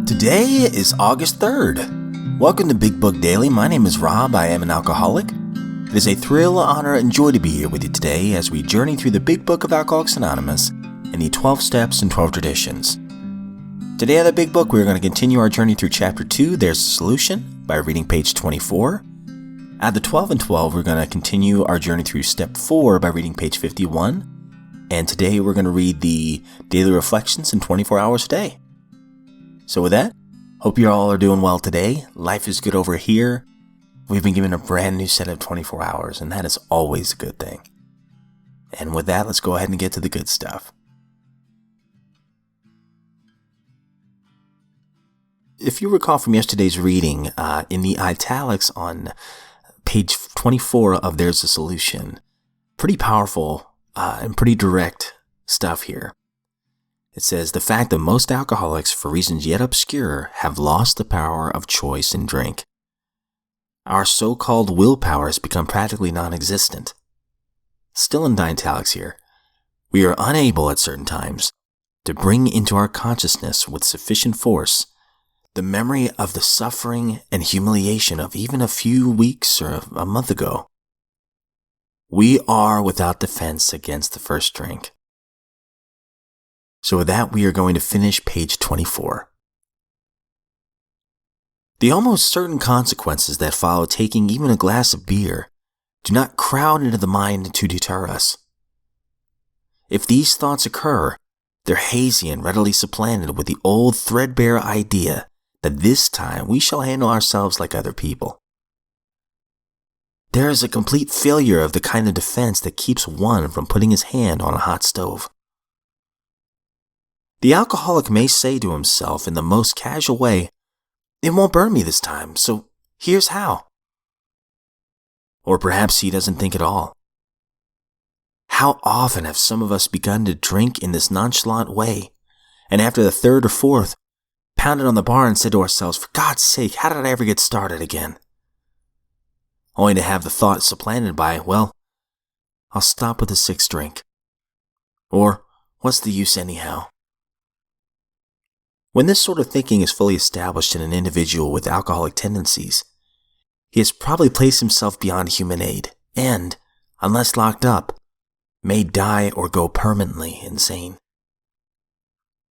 Today is August 3rd. Welcome to Big Book Daily. My name is Rob. I am an alcoholic. It is a thrill, honor, and joy to be here with you today as we journey through the Big Book of Alcoholics Anonymous and the 12 Steps and 12 Traditions. Today on the Big Book, we're going to continue our journey through Chapter 2, There's a Solution, by reading page 24. At the 12 and 12, we're going to continue our journey through Step 4 by reading page 51. And today we're going to read the Daily Reflections in 24 Hours a Day. So with that, hope you all are doing well today. Life is good over here. We've been given a brand new set of 24 hours, and that is always a good thing. And with that, let's go ahead and get to the good stuff. If you recall from yesterday's reading, in the italics on page 24 of There's a Solution, pretty powerful and pretty direct stuff here. It says, the fact that most alcoholics, for reasons yet obscure, have lost the power of choice in drink. Our so-called willpower has become practically non-existent. Still in italics here, we are unable at certain times to bring into our consciousness with sufficient force the memory of the suffering and humiliation of even a few weeks or a month ago. We are without defense against the first drink. So with that, we are going to finish page 24. The almost certain consequences that follow taking even a glass of beer do not crowd into the mind to deter us. If these thoughts occur, they're hazy and readily supplanted with the old threadbare idea that this time we shall handle ourselves like other people. There is a complete failure of the kind of defense that keeps one from putting his hand on a hot stove. The alcoholic may say to himself in the most casual way, "It won't burn me this time, so here's how." Or perhaps he doesn't think at all. How often have some of us begun to drink in this nonchalant way, and after the third or fourth, pounded on the bar and said to ourselves, "For God's sake, how did I ever get started again?" Only to have the thought supplanted by, "Well, I'll stop with the sixth drink." Or, "What's the use anyhow?" When this sort of thinking is fully established in an individual with alcoholic tendencies, he has probably placed himself beyond human aid and, unless locked up, may die or go permanently insane.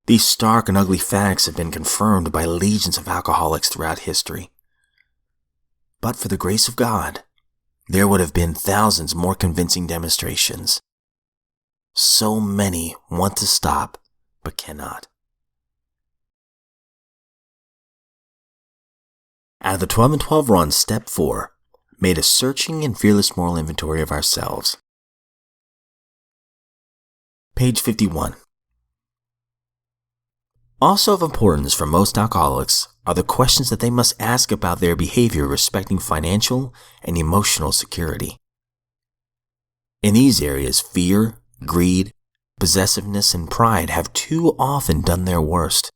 These stark and ugly facts have been confirmed by legions of alcoholics throughout history. But for the grace of God, there would have been thousands more convincing demonstrations. So many want to stop, but cannot. Out of the 12 and 12 run, Step 4 made a searching and fearless moral inventory of ourselves. Page 51. Also of importance for most alcoholics are the questions that they must ask about their behavior respecting financial and emotional security. In these areas, fear, greed, possessiveness, and pride have too often done their worst.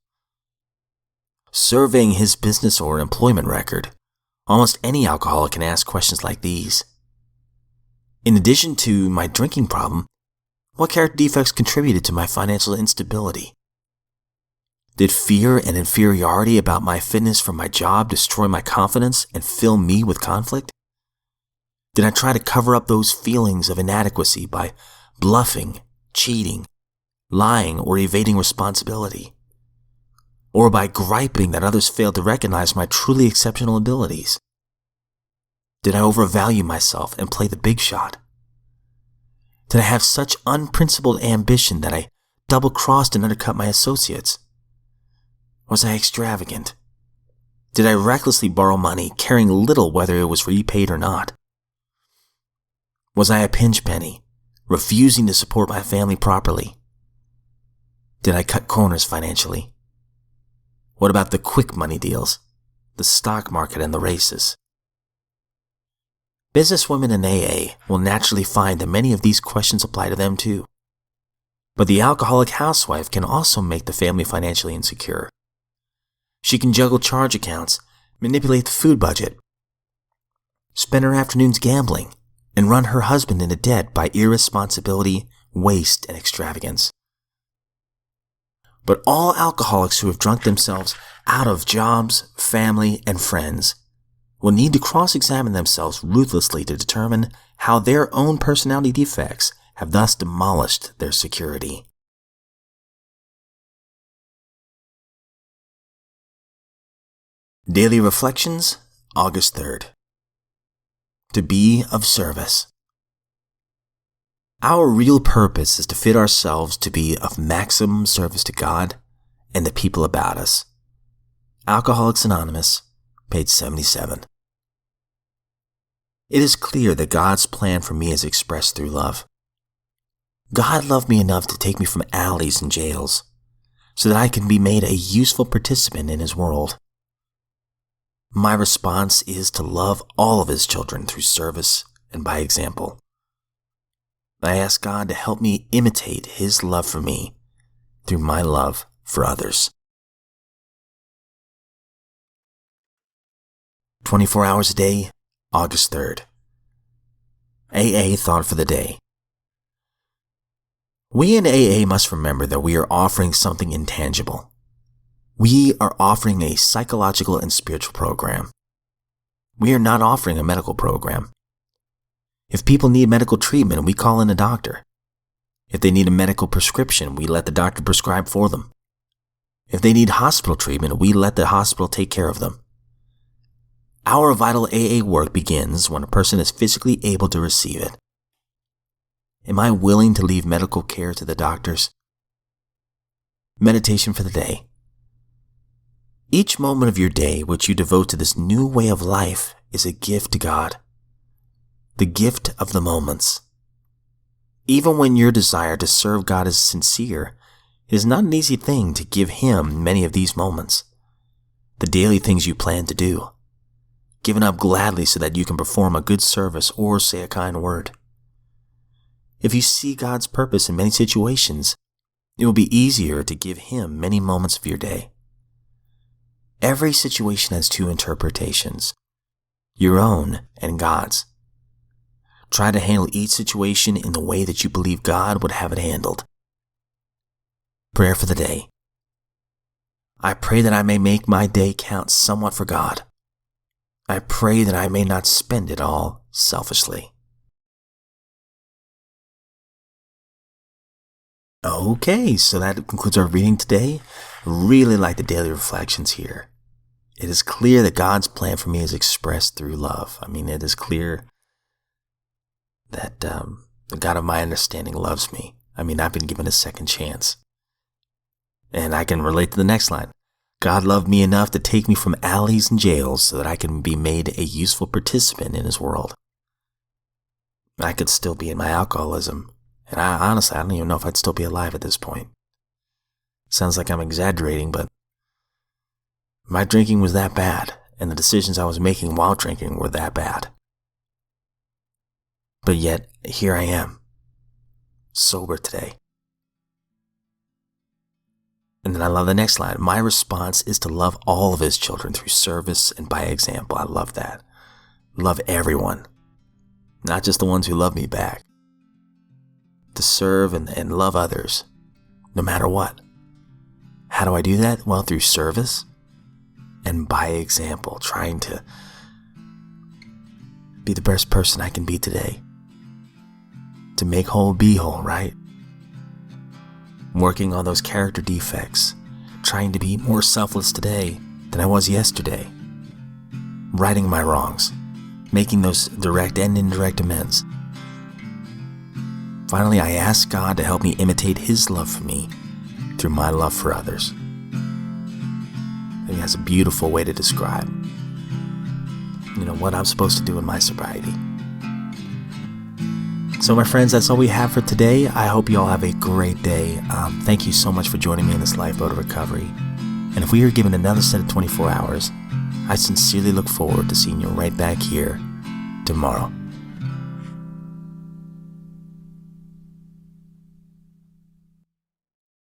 Surveying his business or employment record, almost any alcoholic can ask questions like these. In addition to my drinking problem, what character defects contributed to my financial instability? Did fear and inferiority about my fitness for my job destroy my confidence and fill me with conflict? Did I try to cover up those feelings of inadequacy by bluffing, cheating, lying, or evading responsibility? Or by griping that others failed to recognize my truly exceptional abilities? Did I overvalue myself and play the big shot? Did I have such unprincipled ambition that I double-crossed and undercut my associates? Was I extravagant? Did I recklessly borrow money, caring little whether it was repaid or not? Was I a pinch penny, refusing to support my family properly? Did I cut corners financially? What about the quick money deals, the stock market, and the races? Businesswomen in AA will naturally find that many of these questions apply to them too. But the alcoholic housewife can also make the family financially insecure. She can juggle charge accounts, manipulate the food budget, spend her afternoons gambling, and run her husband into debt by irresponsibility, waste, and extravagance. But all alcoholics who have drunk themselves out of jobs, family, and friends will need to cross-examine themselves ruthlessly to determine how their own personality defects have thus demolished their security. Daily Reflections, August 3rd. To be of service. Our real purpose is to fit ourselves to be of maximum service to God and the people about us. Alcoholics Anonymous, page 77. It is clear that God's plan for me is expressed through love. God loved me enough to take me from alleys and jails so that I can be made a useful participant in His world. My response is to love all of His children through service and by example. I ask God to help me imitate His love for me through my love for others. 24 hours a day, August 3rd. AA Thought for the Day. We in AA must remember that we are offering something intangible. We are offering a psychological and spiritual program. We are not offering a medical program. If people need medical treatment, we call in a doctor. If they need a medical prescription, we let the doctor prescribe for them. If they need hospital treatment, we let the hospital take care of them. Our vital AA work begins when a person is physically able to receive it. Am I willing to leave medical care to the doctors? Meditation for the day. Each moment of your day which you devote to this new way of life is a gift to God. The gift of the moments. Even when your desire to serve God is sincere, it is not an easy thing to give Him many of these moments. The daily things you plan to do. Given up gladly so that you can perform a good service or say a kind word. If you see God's purpose in many situations, it will be easier to give Him many moments of your day. Every situation has two interpretations, your own and God's. Try to handle each situation in the way that you believe God would have it handled. Prayer for the day. I pray that I may make my day count somewhat for God. I pray that I may not spend it all selfishly. Okay, so that concludes our reading today. Really like the daily reflections here. It is clear that God's plan for me is expressed through love. It is clear that the God of my understanding loves me. I've been given a second chance. And I can relate to the next line. God loved me enough to take me from alleys and jails so that I can be made a useful participant in His world. I could still be in my alcoholism, and I don't even know if I'd still be alive at this point. Sounds like I'm exaggerating, but my drinking was that bad, and the decisions I was making while drinking were that bad. But yet, here I am, sober today. And then I love the next line. My response is to love all of His children through service and by example. I love that. Love everyone, not just the ones who love me back. To serve and love others, no matter what. How do I do that? Well, through service and by example, trying to be the best person I can be today. To make whole, be whole, right? Working on those character defects, trying to be more selfless today than I was yesterday. Righting my wrongs, making those direct and indirect amends. Finally, I ask God to help me imitate His love for me through my love for others. I think that's a beautiful way to describe, what I'm supposed to do in my sobriety. So my friends, that's all we have for today. I hope you all have a great day. Thank you so much for joining me in this lifeboat of recovery. And if we are given another set of 24 hours, I sincerely look forward to seeing you right back here tomorrow.